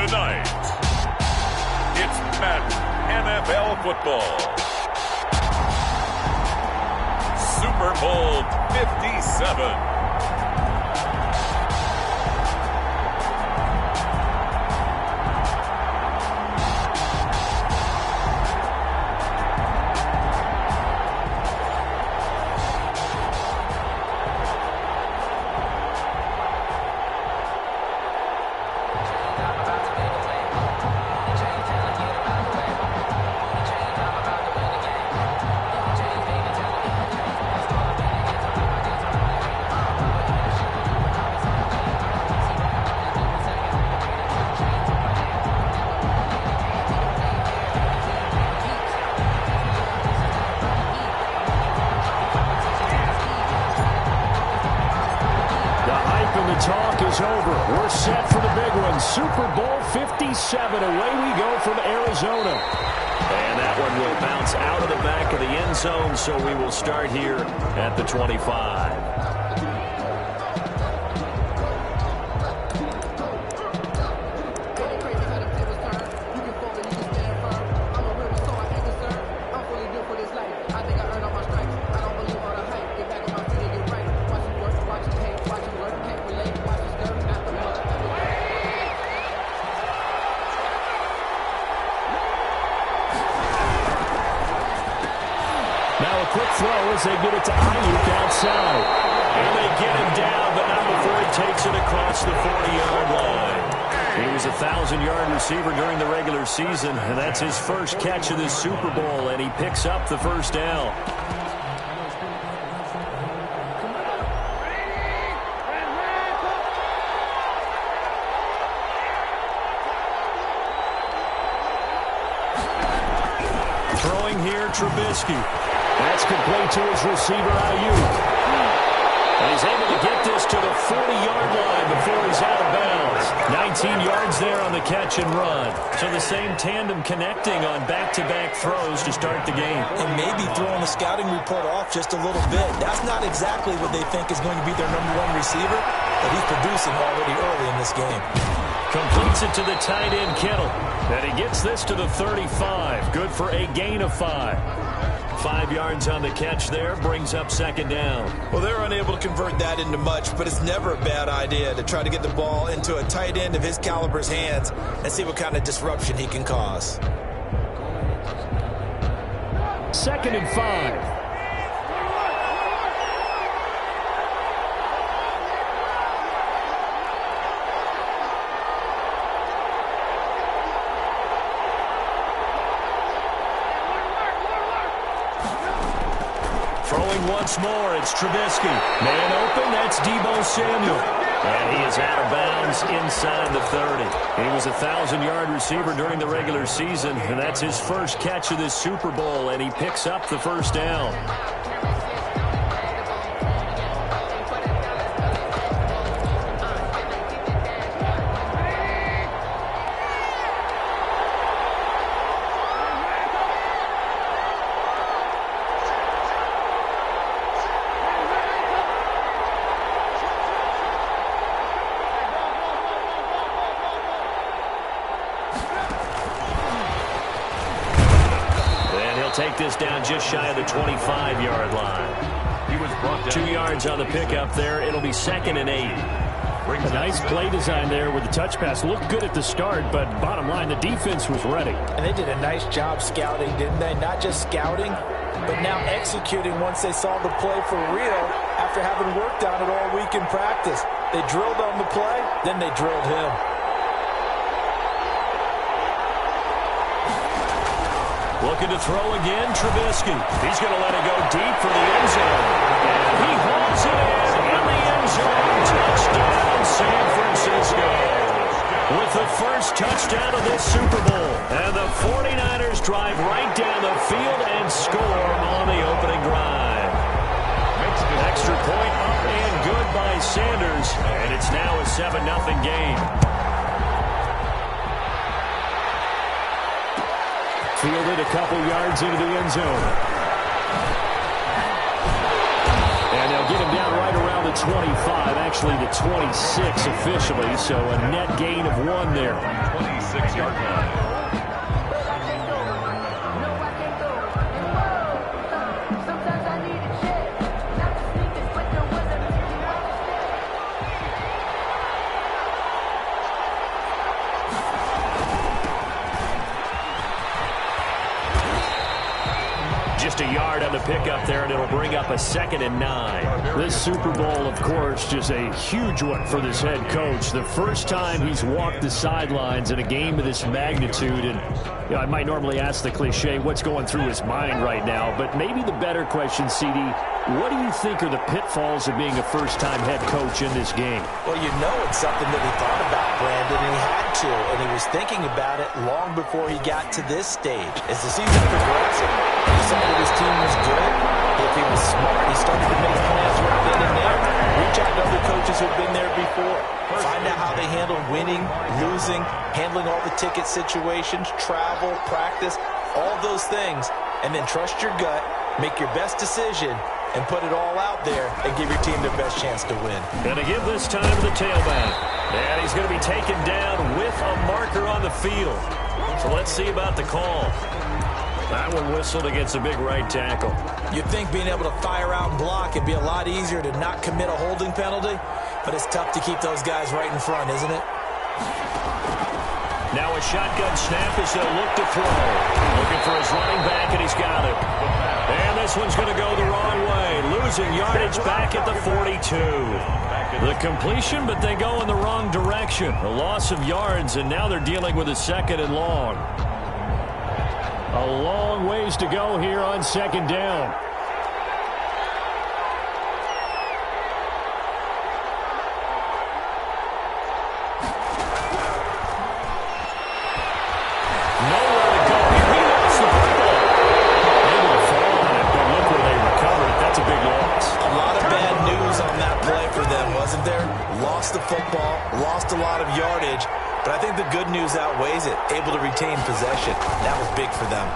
Tonight, it's Madden NFL football. Super Bowl 57. Talk is over. We're set for the big one. Super Bowl 57. Away we go from Arizona. And that one will bounce out of the back of the end zone, so we will start here at the 25. They get it to Ayuk outside. And they get him down, but not before he takes it across the 40-yard line. He was a 1,000-yard receiver during the regular season, and that's his first catch of this Super Bowl, and he picks up the first down. Throwing here, Trubisky. That's complete to his receiver, Ayuk. And he's able to get this to the 40-yard line before he's out of bounds. 19 yards there on the catch and run. So the same tandem connecting on back-to-back throws to start the game. And maybe throwing the scouting report off just a little bit. That's not exactly what they think is going to be their #1 receiver, but he's producing already early in this game. Completes it to the tight end, Kittle. And he gets this to the 35. Good for a gain of 5. 5 yards on the catch there, brings up second down. Well, they're unable to convert that into much, but it's never a bad idea to try to get the ball into a tight end of his caliber's hands and see what kind of disruption he can cause. 2nd and 5. Throwing once more, it's Trubisky. Man open, that's Deebo Samuel. And he is out of bounds inside the 30. He was a 1,000-yard receiver during the regular season, and that's his first catch of this Super Bowl, and he picks up the first down. Take this down just shy of the 25-yard line. He was brought down. 2 yards on the pickup there. It'll be 2nd and 8. A nice play design there with the touch pass. Looked good at the start, but bottom line, the defense was ready. And they did a nice job scouting, didn't they? Not just scouting, but now executing once they saw the play for real after having worked on it all week in practice. They drilled on the play, then they drilled him. Looking to throw again, Trubisky. He's going to let it go deep for the end zone. And he hauls it in the end zone. Touchdown, San Francisco. With the first touchdown of this Super Bowl. And the 49ers drive right down the field and score on the opening drive. Extra point up and good by Sanders. And it's now a 7-0 game. Fielded a couple yards into the end zone. And they'll get him down right around the 25, actually the 26 officially, so a net gain of 1 there. 6-yard line. Just a yard on the pickup there, and it'll bring up a 2nd and 9. This Super Bowl, of course, just a huge one for this head coach. The first time he's walked the sidelines in a game of this magnitude. And you know, I might normally ask the cliche, what's going through his mind right now? But maybe the better question, CD, what do you think are the pitfalls of being a first-time head coach in this game? Well, you know it's something that he thought about, Brandon, and he had to. And he was thinking about it long before he got to this stage. As the season progressed, he saw that his team was good. If he was smart, he started to make plans right then and there. Reach out to other coaches who've been there before. Find out how they handle winning, losing, handling all the ticket situations, travel, practice, all those things. And then trust your gut, make your best decision, and put it all out there and give your team the best chance to win. Gonna give this time to the tailback. And he's going to be taken down with a marker on the field. So let's see about the call. That one whistled against a big right tackle. You'd think being able to fire out and block would be a lot easier to not commit a holding penalty, but it's tough to keep those guys right in front, isn't it? Now a shotgun snap as they'll look to throw. Looking for his running back, and he's got it. And this one's going to go the wrong way. Losing yardage back at the 42. The completion, but they go in the wrong direction. A loss of yards, and now they're dealing with a 2nd and long. A long ways to go here on 2nd down. Nowhere to go here. He lost the football. Able to fall on it, but look where they recovered it. That's a big loss. A lot of bad news on that play for them, wasn't there? Lost the football, lost a lot of yardage, but I think the good news outweighs it. Able to retain possession. That was big for them.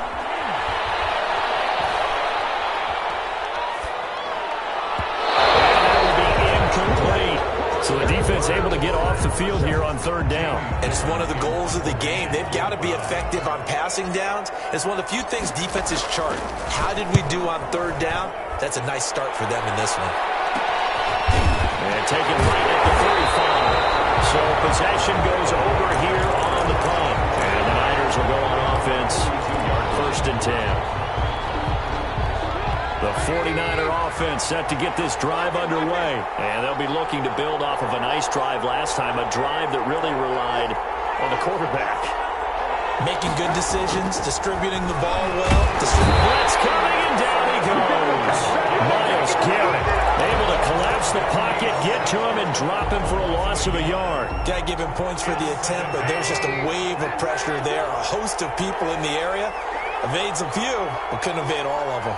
So the defense able to get off the field here on 3rd down. And it's one of the goals of the game. They've got to be effective on passing downs. It's one of the few things defenses chart. How did we do on 3rd down? That's a nice start for them in this one. And taken right at the 35. So possession goes over here on the punt. And the Niners will go on offense. 1st and 10. The 49er offense set to get this drive underway. And they'll be looking to build off of a nice drive last time, a drive that really relied on the quarterback. Making good decisions, distributing the ball well. Blitz coming, and down he goes. Myles Garrett able to collapse the pocket, get to him, and drop him for a loss of a yard. Got to give him points for the attempt, but there's just a wave of pressure there. A host of people in the area. Evades a few, but couldn't evade all of them.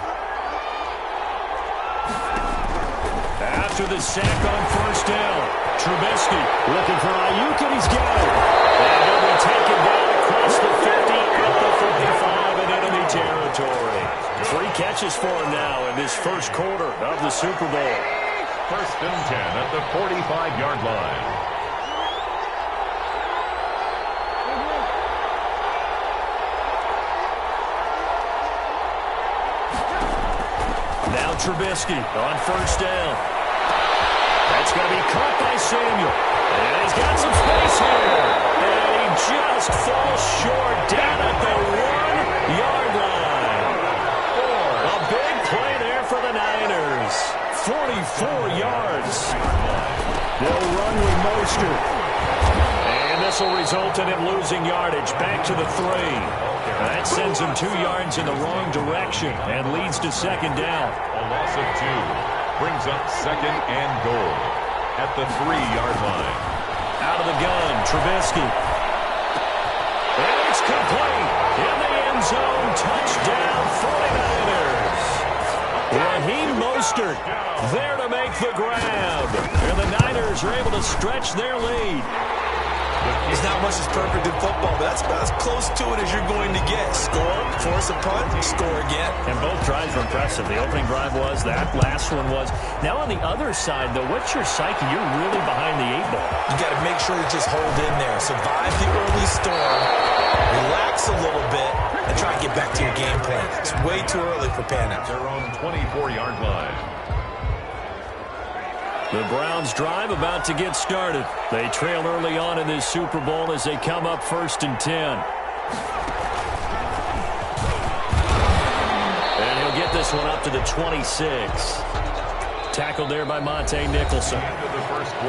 After the sack on 1st down, Trubisky looking for Ayuk, and he's got it. And he'll be taken down across the 50 at the 55 in enemy territory. 3 catches for him now in this 1st quarter of the Super Bowl. 1st and 10 at the 45-yard line. Now Trubisky on 1st down. That's going to be caught by Samuel. And he's got some space here. And he just falls short down at the 1-yard line. A big play there for the Niners. 44 yards. They'll run with Mostert. And this will result in him losing yardage back to the 3. That sends him 2 yards in the wrong direction and leads to 2nd down. A loss of 2 brings up 2nd and goal at the 3-yard line. Out of the gun, Trubisky. And it's complete. In the end zone, touchdown 49ers. Raheem Mostert there to make the grab. And the Niners are able to stretch their lead. There's not much that's perfect in football, but that's about as close to it as you're going to get. Score, force a punt, score again. And both drives were impressive. The opening drive was, that last one was. Now on the other side, though, what's your psyche? You're really behind the 8-ball. You got to make sure you just hold in there. Survive the early storm, relax a little bit, and try and get back to your game plan. It's way too early for panic. Their own 24-yard line. The Browns drive about to get started. They trail early on in this Super Bowl as they come up 1st and 10. And he'll get this one up to the 26. Tackled there by Monte Nicholson.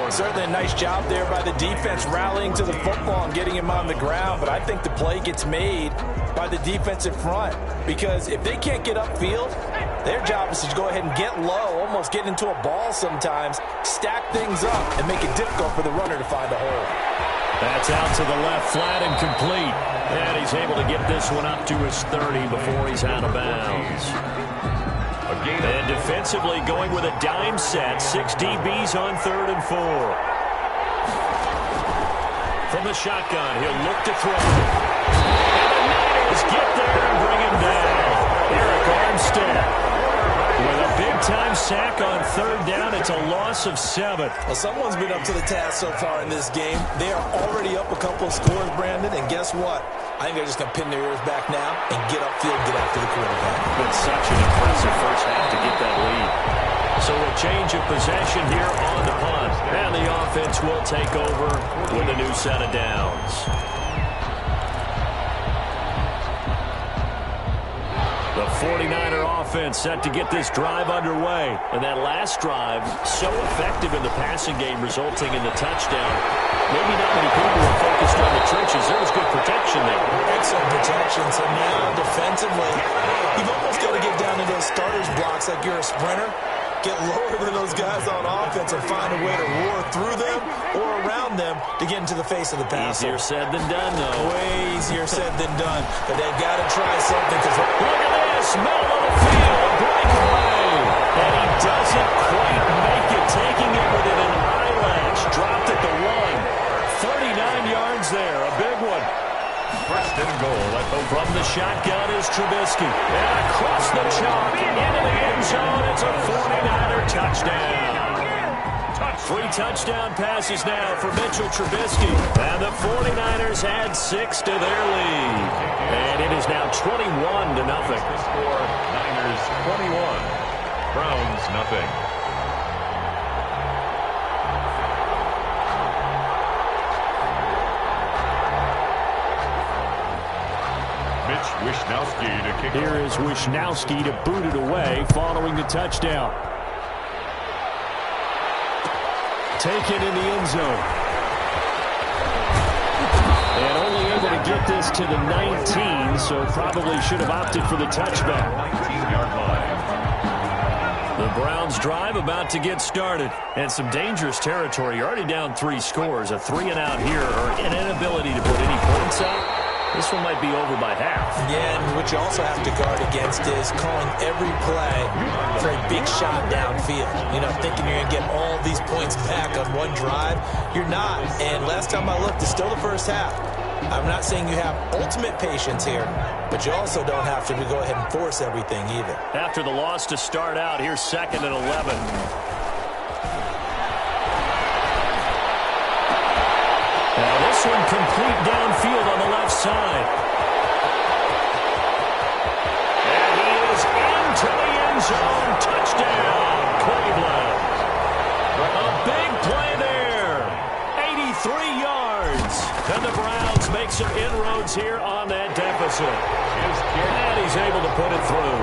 Certainly a nice job there by the defense rallying to the football and getting him on the ground, but I think the play gets made by the defensive front because if they can't get upfield, their job is to go ahead and get low, almost get into a ball sometimes, stack things up, and make it difficult for the runner to find a hole. That's out to the left, flat and complete. And he's able to get this one up to his 30 before he's out of bounds. And defensively going with a dime set. 6 DBs on 3rd and 4. From the shotgun, he'll look to throw. And the Niners get there and bring him down. Eric Armstead with a big-time sack on 3rd down. It's a loss of 7. Well, someone's been up to the task so far in this game. They are already up a couple of scores, Brandon, and guess what? I think they're just going to pin their ears back now and get upfield, get after the quarterback. Been such an impressive first half to get that lead. So a change of possession here on the punt. And the offense will take over with a new set of downs. The 49er offense set to get this drive underway. And that last drive, so effective in the passing game, resulting in the touchdown. Maybe not many people were focused on the trenches. There was good protection there. Excellent protection. So now, defensively, you've almost got to get down to those starters blocks like you're a sprinter. Get lower than those guys on offense and find a way to roar through them or around them to get into the face of the passer. Easier said than done, though. Way easier said than done. But they've got to try something. Because look at this. Middle of the field. Breakaway. And he doesn't quite make it. Taking it within an eyelash. Dropped at the 1. 39 yards there. A big one. 1st and goal at the from the shotgun is Trubisky. And across the chalk into the end zone. It's a 49er touchdown. 3 touchdown passes now for Mitchell Trubisky. And the 49ers add 6 to their lead. And it is now 21-0. score. Niners 21. Browns nothing. Wishnowsky to kick. Here is Wishnowsky to boot it away following the touchdown. Taken in the end zone. And only able to get this to the 19, so probably should have opted for the touchback. 19-yard line. The Browns drive about to get started. And some dangerous territory. You're already down 3 scores. A 3-and-out here or an inability to put any points out. This one might be over by half. Yeah, and what you also have to guard against is calling every play for a big shot downfield. You know, thinking you're going to get all these points back on one drive. You're not. And last time I looked, it's still the first half. I'm not saying you have ultimate patience here, but you also don't have to go ahead and force everything either. After the loss to start out, here's 2nd and 11. Now this one complete downfield on the left side. And he is into the end zone. Touchdown, Cleveland. A big play there. 83 yards. And the Browns make some inroads here on that deficit. And he's able to put it through.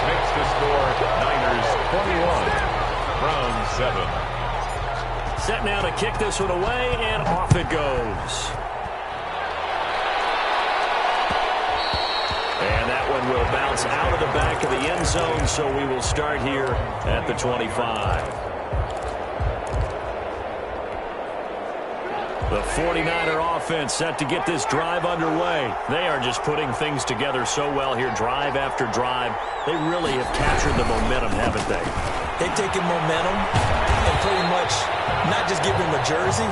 Makes the score Niners 21. Browns 7. Set now to kick this one away, and off it goes. And that one will bounce out of the back of the end zone, so we will start here at the 25. The 49er offense set to get this drive underway. They are just putting things together so well here, drive after drive. They really have captured the momentum, haven't they? They've taken momentum and pretty much not just give him a jersey,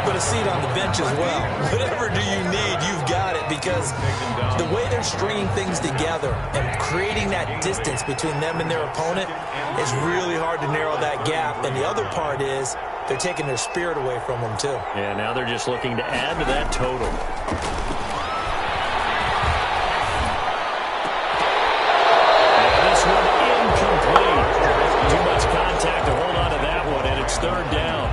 but a seat on the bench as well. Whatever do you need, you've got it, because the way they're stringing things together and creating that distance between them and their opponent is really hard to narrow that gap. And the other part is they're taking their spirit away from them, too. Yeah, now they're just looking to add to that total. Contact to hold on to that one, and it's third down.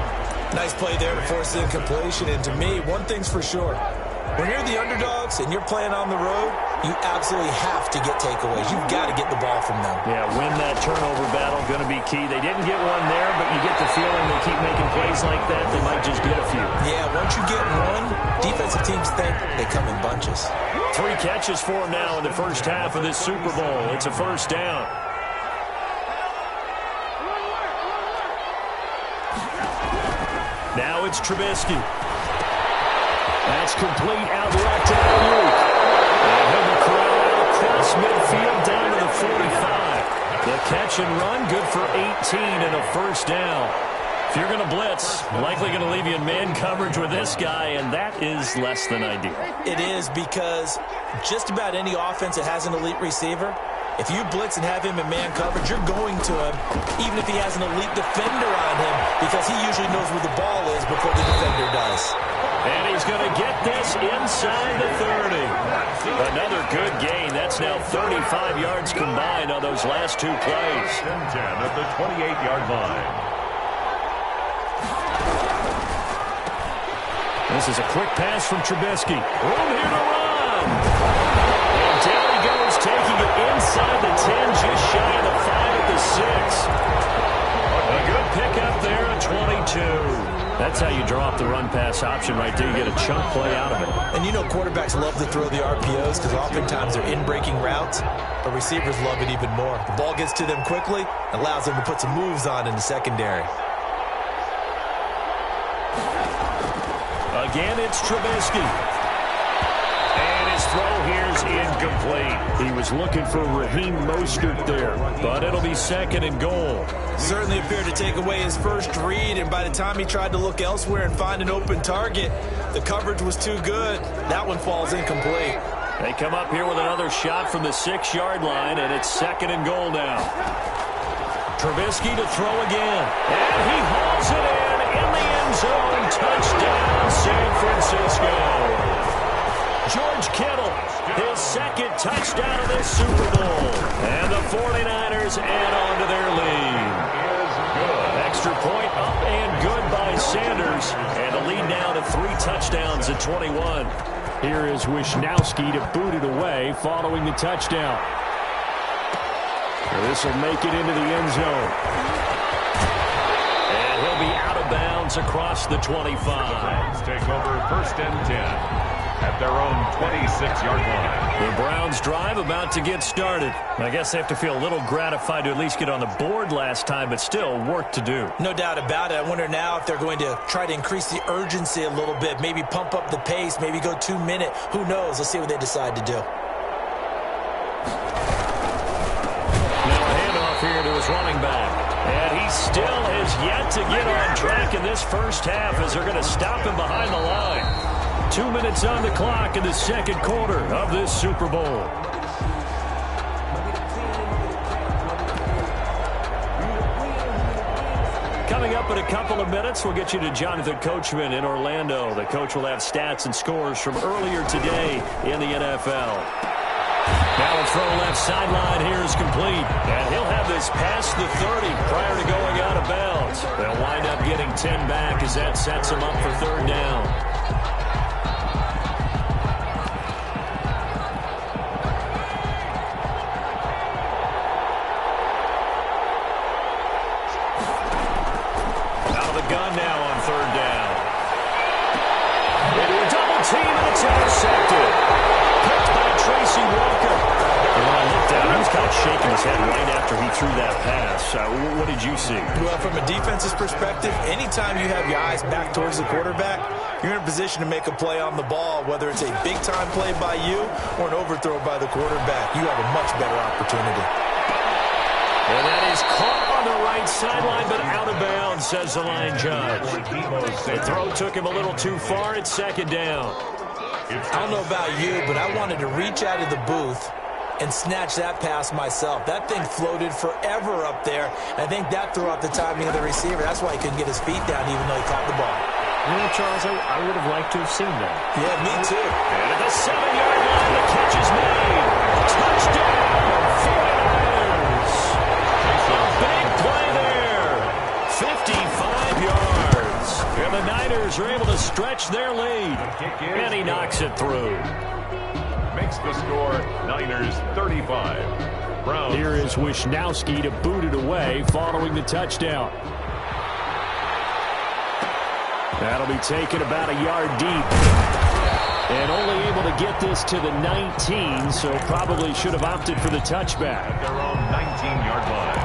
Nice play there to force the incompletion. And to me, one thing's for sure. When you're the underdogs and you're playing on the road, you absolutely have to get takeaways. You've got to get the ball from them. Yeah, win that turnover battle, going to be key. They didn't get one there, but you get the feeling they keep making plays like that, they might just get a few. Yeah, once you get one, defensive teams think they come in bunches. 3 catches for him now in the first half of this Super Bowl. It's a first down. Now it's Trubisky. That's complete out left to Ayuk. And he'll be corralled out across midfield down to the 45. The catch and run, good for 18 and a first down. If you're going to blitz, likely going to leave you in man coverage with this guy, and that is less than ideal. It is, because just about any offense that has an elite receiver, if you blitz and have him in man coverage, you're going to him, even if he has an elite defender on him, because he usually knows where the ball is before the defender does. And he's going to get this inside the 30. Another good gain. That's now 35 yards combined on those last 2 plays. 10 at the 28-yard line. This is a quick pass from Trubisky. Room here to run. And down he goes, taking it inside the 10, just shy of the 5 at the 6. A good pickup there at 22. That's how you draw up the run-pass option right there. You get a chunk play out of it. And you know quarterbacks love to throw the RPOs because oftentimes they're in-breaking routes, but receivers love it even more. The ball gets to them quickly, allows them to put some moves on in the secondary. Again, it's Trubisky. And his throw here's incomplete. He was looking for Raheem Mostert there, but it'll be second and goal. Certainly appeared to take away his first read, and by the time he tried to look elsewhere and find an open target, the coverage was too good. That one falls incomplete. They come up here with another shot from the 6-yard line, and it's second and goal now. Trubisky to throw again, and he hauls it in the end zone. Touchdown, San Francisco. George Kittle, his second touchdown of this Super Bowl. And the 49ers add on to their lead. Extra point up and good by Sanders. And the lead now to 3 touchdowns at 21. Here is Wisnowski to boot it away following the touchdown. This will make it into the end zone. And he'll be out of bounds across the 25. Take over first and 10 at their own 26-yard line. The Browns drive about to get started. I guess they have to feel a little gratified to at least get on the board last time, but still work to do. No doubt about it. I wonder now if they're going to try to increase the urgency a little bit, maybe pump up the pace, maybe go 2-minute. Who knows? Let's see what they decide to do. Here to his running back. And he still has yet to get on track in this first half as they're going to stop him behind the line. 2 minutes on the clock in the second quarter of this Super Bowl. Coming up in a couple of minutes, we'll get you to Jonathan Coachman in Orlando. The coach will have stats and scores from earlier today in the NFL. Now the throw left sideline here is complete. And he'll have this past the 30 prior to going out of bounds. They'll wind up getting 10 back as that sets them up for third down. Out of the gun now on third down. Into a double team, and it's intercepted. Picked by Tracy Walker. And when I looked at him, he was kind of shaking his head right after he threw through that pass. What did you see? Well, from a defense's perspective, anytime you have your eyes back towards the quarterback, you're in a position to make a play on the ball, whether it's a big-time play by you or an overthrow by the quarterback. You have a much better opportunity. And that is caught on the right sideline, but out of bounds, says the line judge. The throw took him a little too far. It's second down. I don't know about you, but I wanted to reach out of the booth and snatch that pass myself. That thing floated forever up there. I think that threw out the timing of the receiver. That's why he couldn't get his feet down even though he caught the ball. You know, Charles, I would have liked to have seen that. Yeah, me too. And at the 7-yard line, the catch is made. Touchdown, 49ers. Big play there. 55 yards. And the Niners are able to stretch their lead. And he knocks it through. Makes the score Niners 35. Browns. Here is Wisnowski to boot it away following the touchdown. That'll be taken about a yard deep. And only able to get this to the 19, so probably should have opted for the touchback. At their own 19-yard line.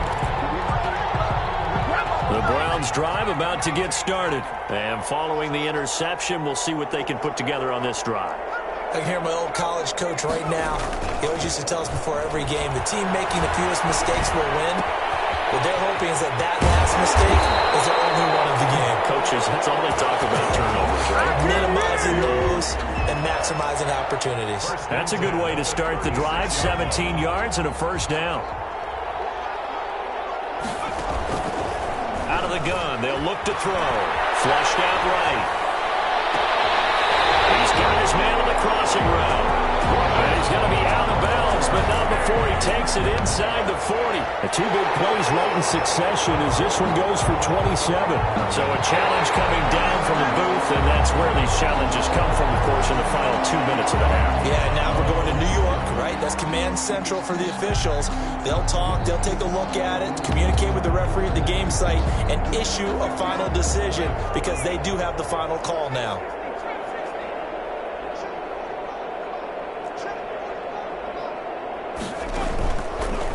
The Browns drive about to get started. And following the interception, we'll see what they can put together on this drive. I can hear my old college coach right now. He always used to tell us before every game, the team making the fewest mistakes will win. What they're hoping is that last mistake is the only one of the game. Coaches, that's all they talk about, turnovers, right? Minimizing those and maximizing opportunities. That's a good way to start the drive. 17 yards and a first down. Out of the gun, they'll look to throw. Flushed out right. He's got his man on the crossing route. And he's going to be out of bounds, but not before he takes it inside the 40. The two big plays right in succession as this one goes for 27. So a challenge coming down from the booth, and that's where these challenges come from, of course, in the final 2 minutes of the half. Yeah, now we're going to New York, right? That's command central for the officials. They'll talk, they'll take a look at it, communicate with the referee at the game site, and issue a final decision because they do have the final call now.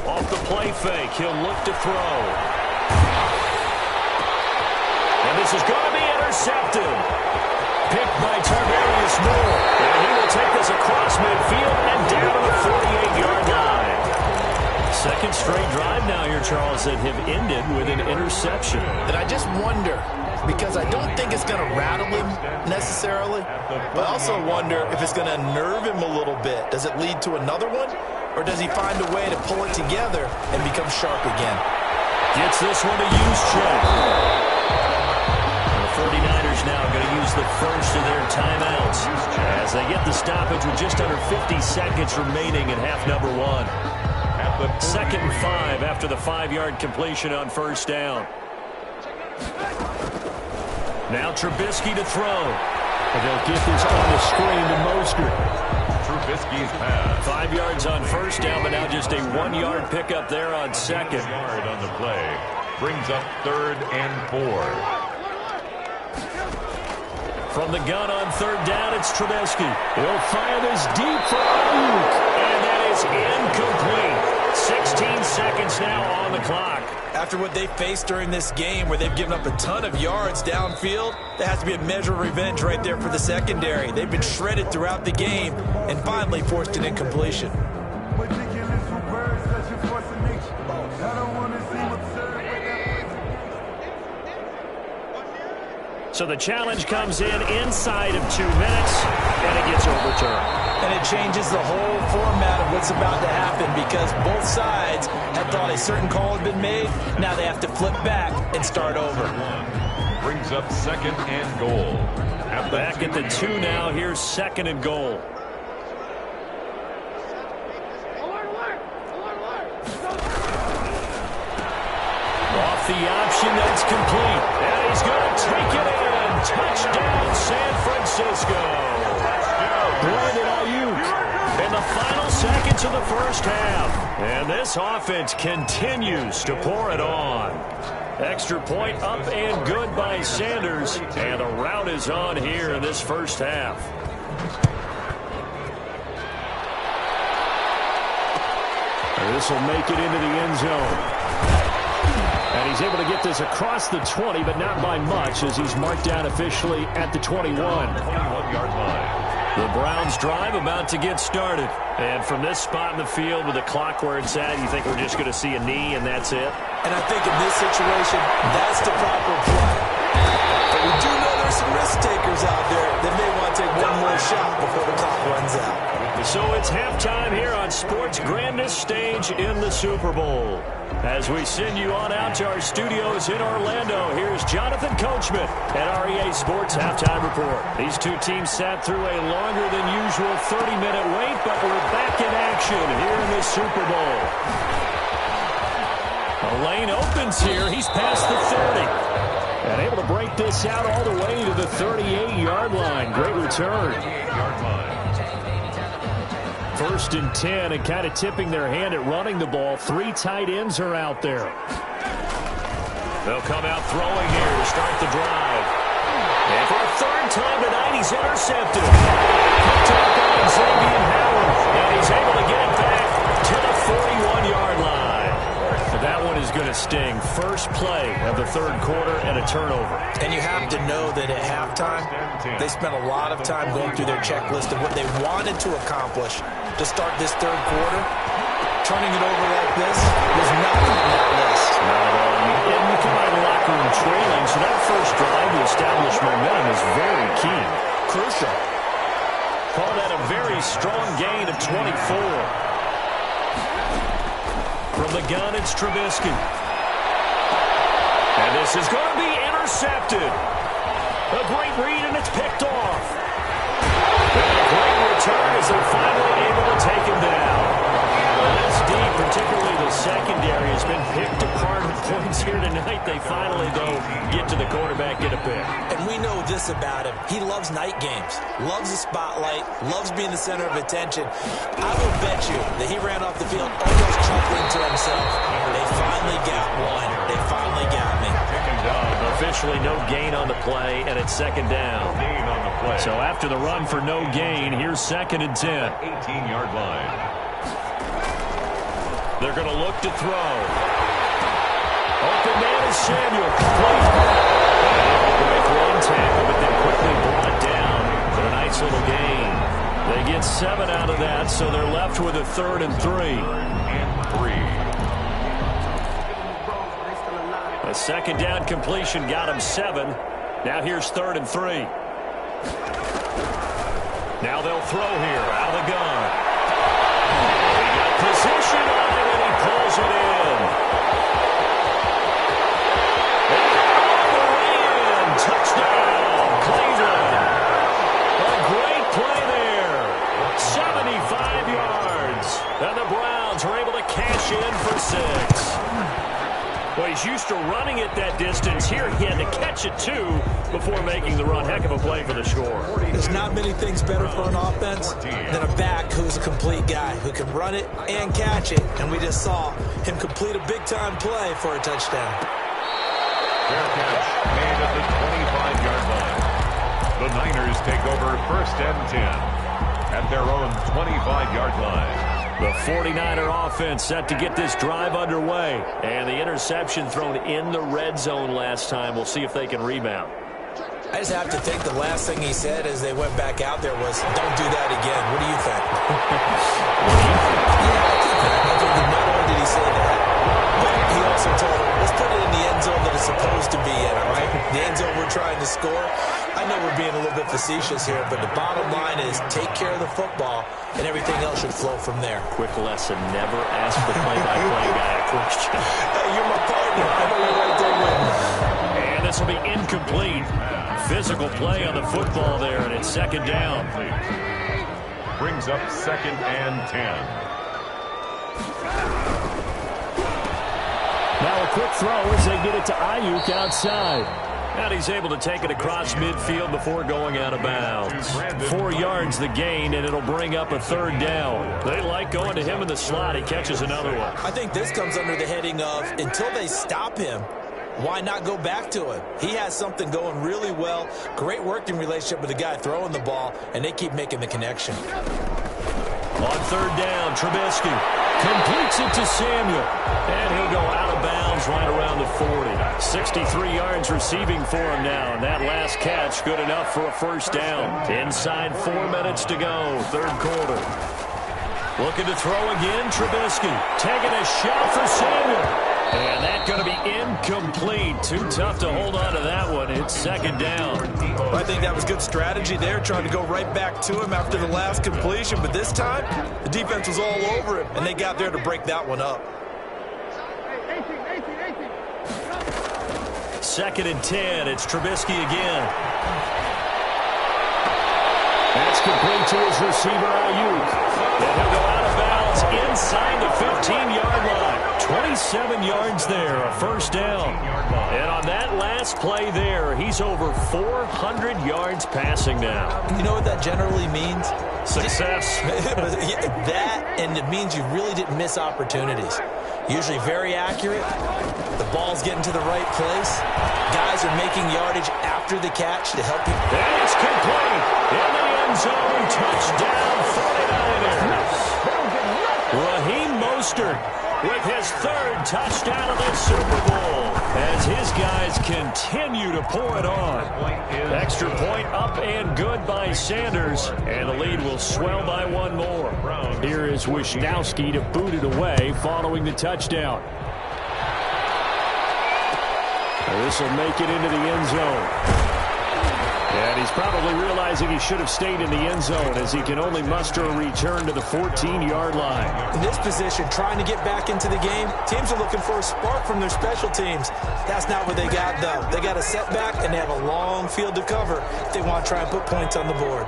Off the play fake, he'll look to throw. And this is going to be intercepted. Picked by Tarvarius Moore. And he will take this across midfield and down to the 48-yard line. Second straight drive now here, Charles, that have ended with an interception. And I just wonder, because I don't think it's going to rattle him necessarily, but I also wonder if it's going to unnerve him a little bit. Does it lead to another one? Or does he find a way to pull it together and become sharp again? Gets this one to Juszczyk. The 49ers now going to use the first of their timeouts as they get the stoppage with just under 50 seconds remaining in half number one. Second and 5 after the 5-yard completion on first down. Now Trubisky to throw. And they'll get this on the screen to Mostert. Trubisky's pass. 5 yards on first down, but now just a 1-yard pickup there on second. Yard on the play. Brings up 3rd and 4. From the gun on third down, it's Trubisky. He'll fire this deep for Ayuk. And that is incomplete. 16 seconds now on the clock. After what they faced during this game where they've given up a ton of yards downfield, there has to be a measure of revenge right there for the secondary. They've been shredded throughout the game and finally forced an incompletion. So the challenge comes in inside of 2 minutes, and it gets overturned. And it changes the whole format of what's about to happen because both sides had thought a certain call had been made. Now they have to flip back and start over. Brings up 2nd and goal. Back at the 2 now. Here's 2nd and goal. Off the option, that's complete. And he's going to take it in. Touchdown, San Francisco. Brandon Ayuk. In the final seconds of the first half. And this offense continues to pour it on. Extra point up and good by Sanders. And the rout is on here in this first half. This will make it into the end zone. And he's able to get this across the 20, but not by much, as he's marked down officially at the 21. 21-yard line. The Browns drive about to get started. And from this spot in the field with the clock where it's at, you think we're just going to see a knee and that's it? And I think in this situation, that's the proper play. But we do know there's some risk takers out there that may want to take one more shot before the clock runs out. So it's halftime here on sports' grandest stage in the Super Bowl. As we send you on out to our studios in Orlando, here's Jonathan Coachman at REA Sports Halftime Report. These two teams sat through a longer than usual 30-minute wait, but we're back in action here in the Super Bowl. A lane opens here. He's past the 30. And able to break this out all the way to the 38-yard line. Great return. 38-yard line. First and 10, and kind of tipping their hand at running the ball. Three tight ends are out there. They'll come out throwing here to start the drive. And for a third time tonight, he's intercepted. Picked up by Xavier Howard. And he's able to get it back to the 41-yard line. That one is going to sting. First play of the third quarter and a turnover. And you have to know that at halftime, they spent a lot of time going through their checklist of what they wanted to accomplish to start this third quarter. Turning it over like this was not on that list. Not at all. And you come out of the locker room trailing, so that first drive to establish momentum is very key. Crucial. Call that a very strong gain of 24. From the gun, it's Trubisky. And this is going to be intercepted. A great read, and it's picked off. And a great return as they're finally able to take him down. Well, this deep, particularly the secondary, has been picked apart at points here tonight. They finally, though, get to the quarterback, get a pick. And we know this about him. He loves night games, loves the spotlight, loves being the center of attention. I will bet you that he ran off the field almost chuckling to himself. They finally got one. They finally got me. Officially no gain on the play, and it's second down. Gain on the play. So after the run for no gain, here's second and 10. 18-yard line. They're going to look to throw. Open man is Samuel. Complete. Break one tackle, but then quickly brought down for a nice little gain. They get 7 out of that, so they're left with a 3rd and 3. A second down completion got him 7. Now here's 3rd and 3. Now they'll throw here out of the gun. He got position on it, and he pulls it in. And touchdown, Cleveland. A great play there. 75 yards. And the Browns are able to cash in for 6. Well, he's used to running it that distance. Here he had to catch it, too, before making the run. Heck of a play for the score. There's not many things better for an offense than a back who's a complete guy who can run it and catch it. And we just saw him complete a big-time play for a touchdown. Fair catch made at the 25-yard line. The Niners take over 1st and 10 at their own 25-yard line. The 49er offense set to get this drive underway. And the interception thrown in the red zone last time. We'll see if they can rebound. I just have to think the last thing he said as they went back out there was, don't do that again. What do you think? Yeah, I think that. I think not only did he say that, but he also told him, let's put it in the end zone that it's supposed to be in, all right? The end zone we're trying to score. I know we're being a little bit facetious here, but the bottom line is take care of the football, and everything else should flow from there. Quick lesson, never ask the play-by-play guy a question. Hey, you're my partner. I know you're right there with me. And this will be incomplete. Physical play on the football there, and it's second down. Brings up 2nd and 10. Now a quick throw as they get it to Ayuk outside. And he's able to take it across midfield before going out of bounds. 4 yards the gain, and it'll bring up a 3rd down. They like going to him in the slot. He catches another one. I think this comes under the heading of, until they stop him, why not go back to him? He has something going really well. Great working relationship with the guy throwing the ball, and they keep making the connection. On 3rd down, Trubisky completes it to Samuel. And he'll go out of bounds right around the 40. 63 yards receiving for him now. And that last catch good enough for a first down. Inside 4 minutes to go, third quarter. Looking to throw again, Trubisky. Taking a shot for Samuel. And that's going to be incomplete. Too tough to hold on to that one. It's second down. Well, I think that was good strategy there, trying to go right back to him after the last completion. But this time, the defense was all over it, and they got there to break that one up. 2nd and 10. It's Trubisky again. That's complete to his receiver, Ayuk. And he'll go out of bounds inside the 15-yard line. 27 yards there, a first down. And on that last play there, he's over 400 yards passing now. You know what that generally means? Success. That, and it means you really didn't miss opportunities. Usually very accurate. The ball's getting to the right place. Guys are making yardage after the catch to help you. And it's complete. In the end zone, touchdown 49ers. Raheem Mostert with his 3rd touchdown of the Super Bowl as his guys continue to pour it on. Extra point up and good by Sanders, and the lead will swell by 1 more. Here is Wisnowski to boot it away following the touchdown. This will make it into the end zone. And he's probably realizing he should have stayed in the end zone as he can only muster a return to the 14-yard line. In this position, trying to get back into the game, teams are looking for a spark from their special teams. That's not what they got, though. They got a setback, and they have a long field to cover if they want to try and put points on the board.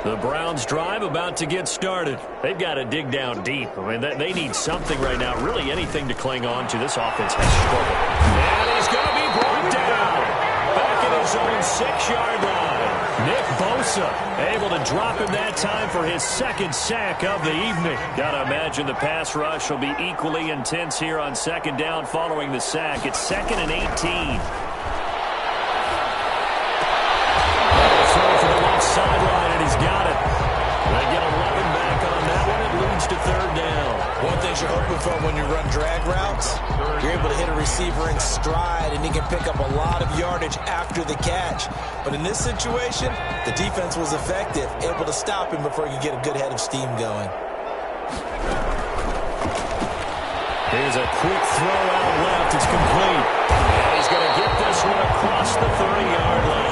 The Browns' drive about to get started. They've got to dig down deep. I mean, they need something right now, really anything to cling on to. This offense has struggled. And he's going to be brought down. Back at his own 6-yard line. Nick Bosa able to drop him that time for his 2nd sack of the evening. Got to imagine the pass rush will be equally intense here on 2nd down following the sack. It's 2nd and 18. Throw for the left sideline, and he's got it. They get 11 back on that one. It leads to 3rd down. One thing you're hoping for when you run drag routes, you're able to hit a receiver in stride, and he can pick up a lot of yardage after the catch. But in this situation, the defense was effective, able to stop him before he could get a good head of steam going. Here's a quick throw out left. It's complete. And he's going to get this one across the 30-yard line.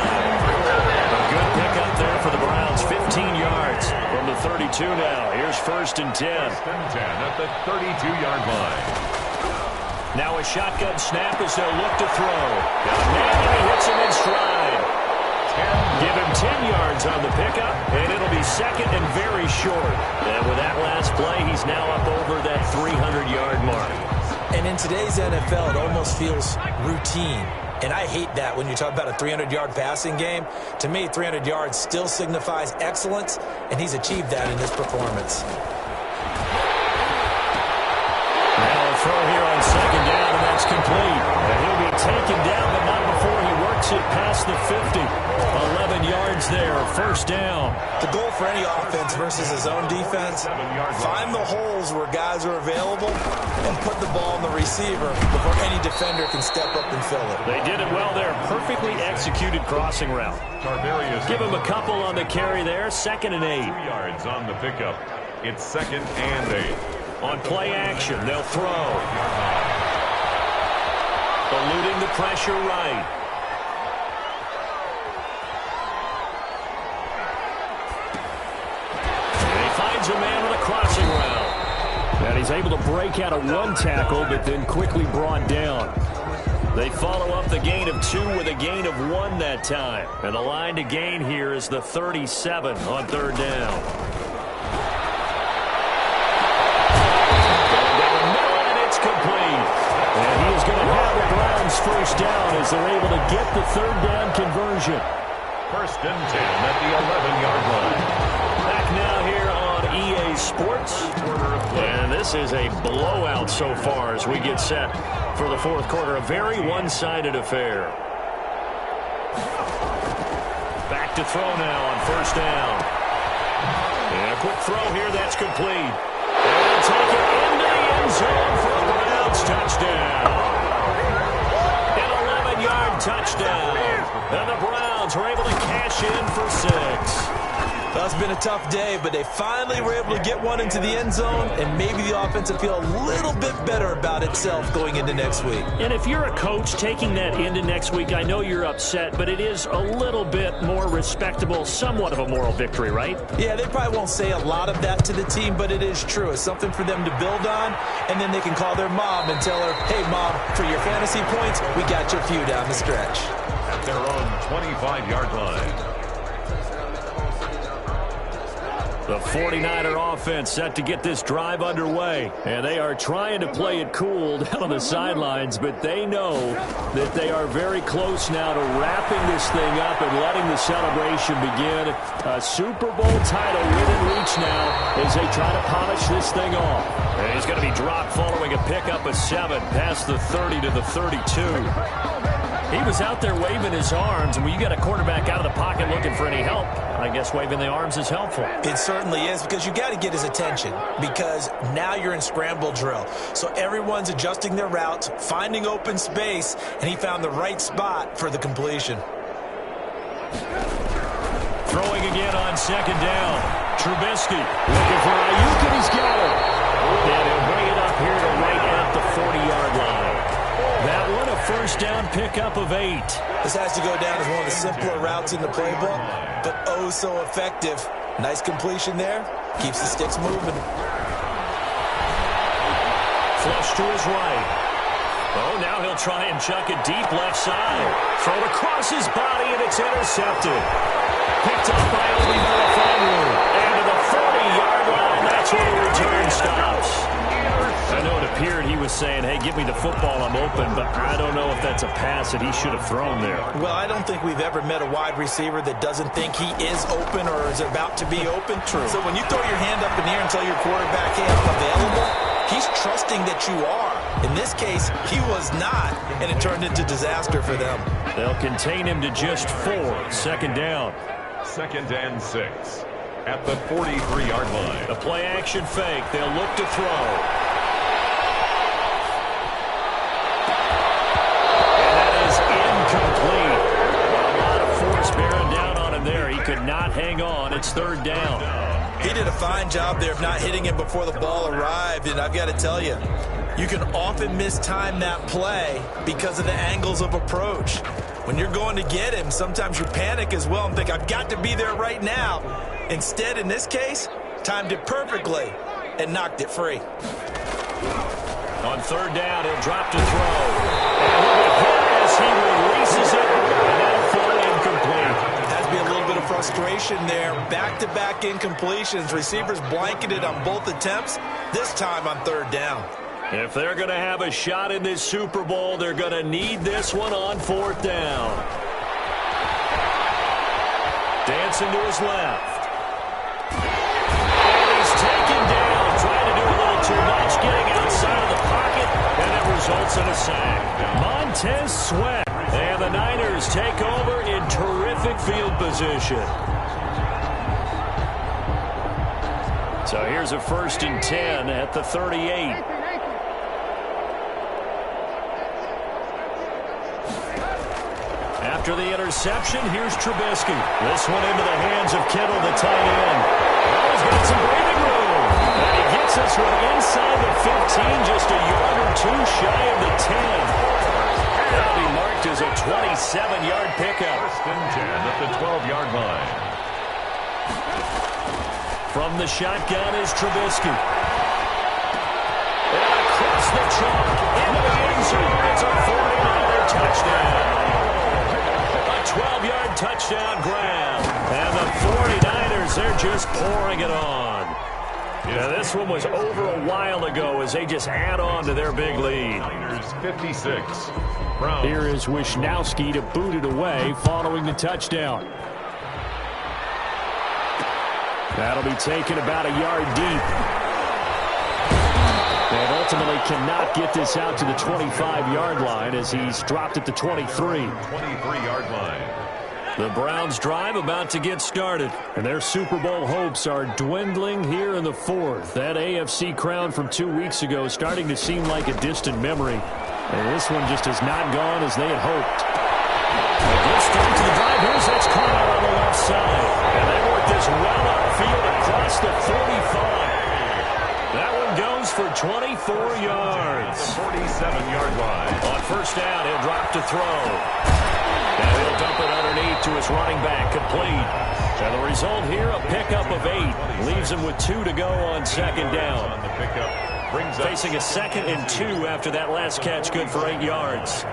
A good pickup there for the Browns. 15 yards from the 32 now. Here's 1st and 10. 1st and 10 at the 32-yard line. Now a shotgun snap as they'll look to throw. Got a man, and he hits him in stride. Give him 10 yards on the pickup, and it'll be 2nd and very short. And with that last play, he's now up over that 300-yard mark. And in today's NFL, it almost feels routine. And I hate that when you talk about a 300-yard passing game. To me, 300 yards still signifies excellence, and he's achieved that in his performance. Now a throw here on 2nd down, and that's complete. And he'll be taken down, but not before he works it past the 50. 11 yards there, 1st down. The goal for any offense versus his own defense, find the holes where guys are available and put the ball on the receiver before any defender can step up and fill it. They did it well there. Perfectly executed crossing route. Give him a couple on the carry there. 2nd and 8. 2 yards on the pickup. It's 2nd and 8. On play action, they'll throw. Eluding the pressure right. And he finds a man with a crossing route. And he's able to break out of 1 tackle, but then quickly brought down. They follow up the gain of 2 with a gain of 1 that time. And the line to gain here is the 37 on 3rd down. Complete. And he is going to have the Browns 1st down as they're able to get the 3rd down conversion. 1st and 10 at the 11-yard line. Back now here on EA Sports. And this is a blowout so far as we get set for the 4th quarter. A very one-sided affair. Back to throw now on 1st down. And a quick throw here, that's complete. And they'll take it into the end zone for a Browns touchdown. And a Browns are able to cash in for 6. Well, it's been a tough day, but they finally were able to get one into the end zone, and maybe the offense will feel a little bit better about itself going into next week. And if you're a coach taking that into next week, I know you're upset, but it is a little bit more respectable, somewhat of a moral victory, right? Yeah, they probably won't say a lot of that to the team, but it is true. It's something for them to build on, and then they can call their mom and tell her, hey, Mom, for your fantasy points, we got your few down the stretch. At their own 25-yard line. The 49er offense set to get this drive underway. And they are trying to play it cool down on the sidelines, but they know that they are very close now to wrapping this thing up and letting the celebration begin. A Super Bowl title within reach now as they try to polish this thing off. And he's going to be dropped following a pickup of 7 past the 30 to the 32. He was out there waving his arms, and when you got a quarterback out of the pocket looking for any help, I guess waving the arms is helpful. It certainly is, because you got to get his attention, because now you're in scramble drill. So everyone's adjusting their routes, finding open space, and he found the right spot for the completion. Throwing again on 2nd down. Trubisky looking for Ayuk, and he's got it. And he'll bring it up here to right at the 40-yard line. That one, a first down pickup of 8. This has to go down as one of the simpler routes in the playbook, but oh so effective. Nice completion there. Keeps the sticks moving. Flush to his right. Oh, now he'll try and chuck it deep left side. Thrown across his body, and it's intercepted. Picked up by Obi Melifonwu. And to the 40-yard line, that's where the return stops. I know it appeared he was saying, hey, give me the football, I'm open, but I don't know if that's a pass that he should have thrown there. Well, I don't think we've ever met a wide receiver that doesn't think he is open or is about to be open. True. So when you throw your hand up in the air and tell your quarterback, hey, I'm available, he's trusting that you are. In this case, he was not, and it turned into disaster for them. They'll contain him to just 4. 2nd down. 2nd and 6. At the 43-yard line. The play-action fake. They'll look to throw. Complete. A lot of force bearing down on him there. He could not hang on. It's 3rd down. He did a fine job there of not hitting him before the ball arrived, and I've got to tell you, you can often mistime that play because of the angles of approach. When you're going to get him, sometimes you panic as well and think, I've got to be there right now. Instead, in this case, timed it perfectly and knocked it free. On 3rd down, he'll drop to throw. And he'll be hit as he releases it, and that'll fall incomplete. Has to be a little bit of frustration there. Back-to-back incompletions. Receivers blanketed on both attempts, this time on 3rd down. If they're going to have a shot in this Super Bowl, they're going to need this one on 4th down. Dancing to his left. And he's taken down, trying to do a little too much, getting outside of the pocket, and it results in a sack. Montez Sweat. And the Niners take over in terrific field position. So here's a 1st and 10 at the 38. After the interception, here's Trubisky. This one into the hands of Kittle, the tight end. Well, he's got some breathing room. And he gets this one inside the 15, just a yard or 2 shy of the 10. That'll be marked as a 27-yard pickup. 1st and 10 at the 12-yard line. From the shotgun is Trubisky. And across the chalk, into the end zone. It's a 49er touchdown. A 12-yard touchdown grab. And the 49ers, they're just pouring it on. Yeah, this one was over a while ago as they just add on to their big lead. Niners 56. Browns. Here is Wisnowski to boot it away following the touchdown. That'll be taken about a yard deep. And ultimately cannot get this out to the 25-yard line as he's dropped at the 23. 23-yard line. The Browns drive about to get started, and their Super Bowl hopes are dwindling here in the 4th. That AFC crown from 2 weeks ago starting to seem like a distant memory, and this one just has not gone as they had hoped. A good start to the drive. Here's that's caught out on the left side. And they work this well upfield across the 45. That one goes for 24 yards. 47-yard line. On first down, he'll drop to throw. And he'll dump it underneath to his running back, complete. And the result here, a pickup of 8. Leaves him with 2 to go on second down. On the pickup, brings up Facing a 2nd and 2 after that last catch, good for 8 yards.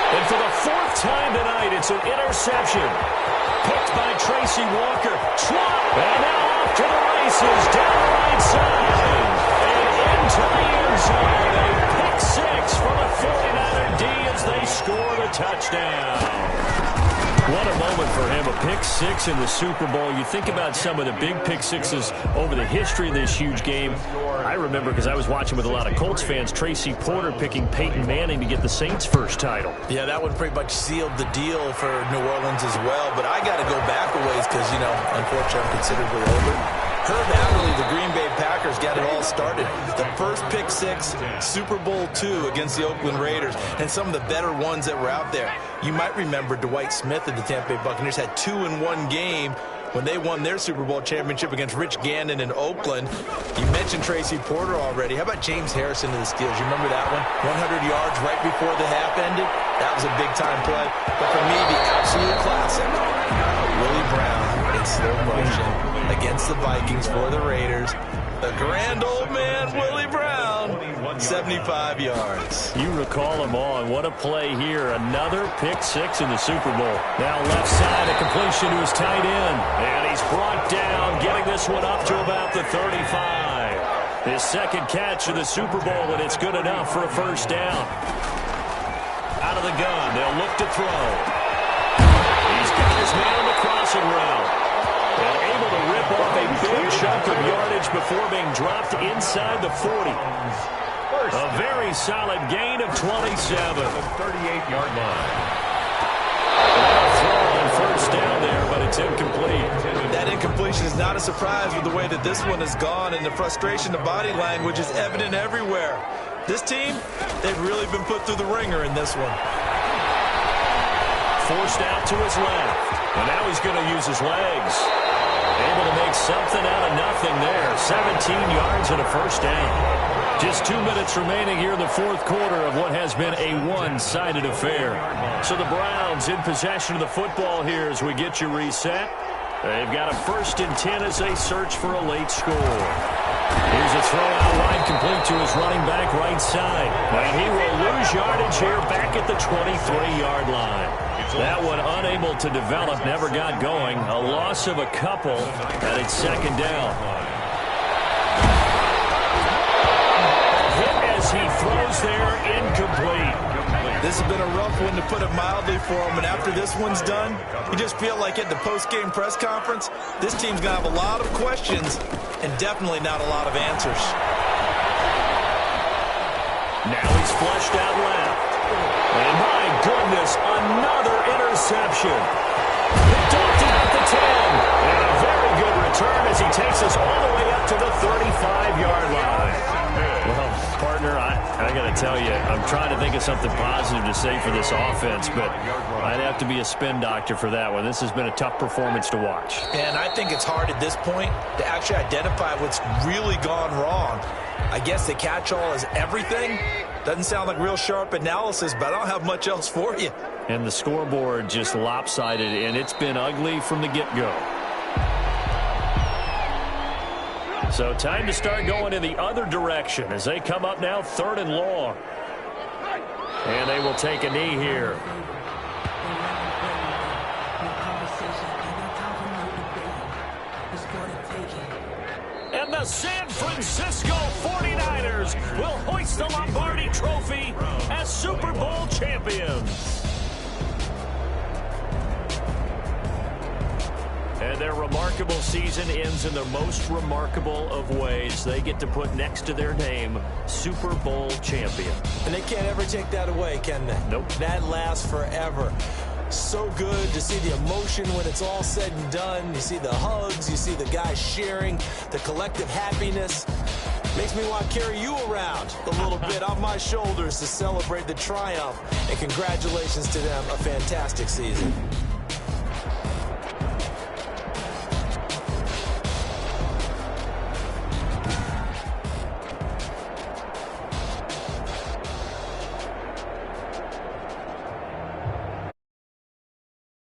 And for the 4th time tonight, it's an interception. Picked by Tracy Walker. Swat! And now off to the races, down the right side. And into the end zone. A pick 6 from a 49er D as they score the touchdown. What a moment for him, a pick 6 in the Super Bowl. You think about some of the big pick 6s over the history of this huge game. I remember, because I was watching with a lot of Colts fans, Tracy Porter picking Peyton Manning to get the Saints' first title. Yeah, that one pretty much sealed the deal for New Orleans as well. But I got to go back a ways because, you know, unfortunately I'm considerably older. Herb Adderley, the Green Bay Packers, got it all started. The first pick 6, Super Bowl II against the Oakland Raiders, and some of the better ones that were out there. You might remember Dwight Smith of the Tampa Bay Buccaneers had 2 in one game when they won their Super Bowl championship against Rich Gannon in Oakland. You mentioned Tracy Porter already. How about James Harrison of the Steelers? You remember that one? 100 yards right before the half ended? That was a big-time play. But for me, the absolute classic, Willie Brown in slow motion against the Vikings for the Raiders. The grand old man, Willie Brown, 75 yards. You recall him on. What a play here. Another pick 6 in the Super Bowl. Now left side, a completion to his tight end. And he's brought down, getting this one up to about the 35. His 2nd catch of the Super Bowl, and it's good enough for a first down. Out of the gun, they'll look to throw. He's got his man on the crossing route. And able to rip off a big chunk of yardage before being dropped inside the 40. A very solid gain of 27. 38-yard line. Throw on first down there, but it's incomplete. That incompletion is not a surprise with the way that this one has gone, and the frustration, the body language is evident everywhere. This team, they've really been put through the ringer in this one. Forced out to his left. And now he's going to use his legs. Able to make something out of nothing there. 17 yards and a first down. Just 2 minutes remaining here in the 4th quarter of what has been a one-sided affair. So the Browns in possession of the football here as we get you reset. They've got a 1st and 10 as they search for a late score. Here's a throw out wide, complete to his running back right side. And he will lose yardage here back at the 23-yard line. That one unable to develop, never got going. A loss of a couple, and it's 2nd down. Hit as he throws there, incomplete. This has been a rough one, to put it mildly, for him. And after this one's done, you just feel like at the post-game press conference, this team's going to have a lot of questions and definitely not a lot of answers. Now he's flushed out left. And my goodness, another interception. Picked off to about the 10. And a very good return as he takes us all the way up to the 35-yard line. Well, partner, I got to tell you, I'm trying to think of something positive to say for this offense, but I'd have to be a spin doctor for that one. This has been a tough performance to watch. And I think it's hard at this point to actually identify what's really gone wrong. I guess the catch-all is everything. Doesn't sound like real sharp analysis, but I don't have much else for you. And the scoreboard just lopsided, and it's been ugly from the get-go. So time to start going in the other direction as they come up now 3rd and long. And they will take a knee here. And the San Francisco 49ers will hoist the Lombardi Trophy as Super Bowl champions. And their remarkable season ends in the most remarkable of ways. They get to put next to their name, Super Bowl champion. And they can't ever take that away, can they? Nope. That lasts forever. So good to see the emotion when it's all said and done. You see the hugs, you see the guys sharing, the collective happiness. Makes me want to carry you around a little bit on my shoulders to celebrate the triumph. And congratulations to them, a fantastic season.